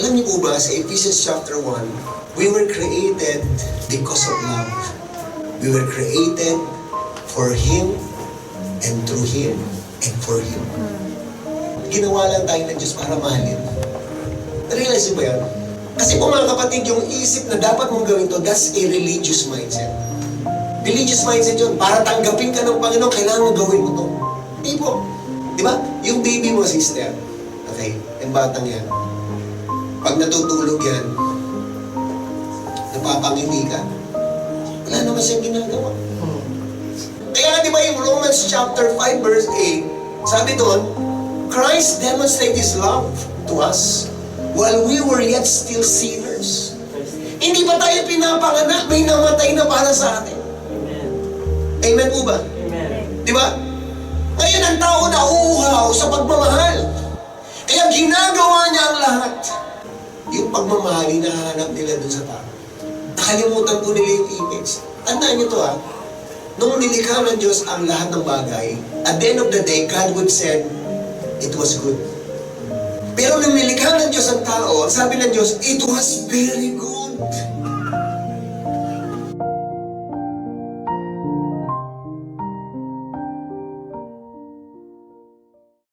Alam niyo po ba, sa Ephesians chapter 1, we were created because of love. We were created for Him, and through Him, and for Him. Ginawa lang tayo ng Diyos para mahalin. Realize niyo ba yan? Kasi po mga kapatid, yung isip na dapat mong gawin to, that's a religious mindset. Religious mindset yun. Para tanggapin ka ng Panginoon, kailangan mo gawin mo to. Hindi po. Di ba? Yung baby mo, sister, okay, yung batang yan, pag natutulog yan, napapangiti ka, wala naman siyang ginagawa. Kaya nga di ba yung Romans chapter 5 verse 8, sabi doon, Christ demonstrated His love to us while we were yet still sinners. Hindi pa tayo pinapanganak, may namatay na para sa atin. Amen po ba? Amen. Di ba? Ngayon ang tao na uhaw sa pagmamahal. Kaya ginagawa niya ang lahat. Yung pagmamahal, hinahanap nila dun sa tao. Nakalimutan po nila yung image. Tandaan niyo to ha. Nung nilikha ng Diyos ang lahat ng bagay, at the end of the day, God would say, it was good. Pero nung nilikha ng Diyos ang tao, sabi ng Diyos, it was very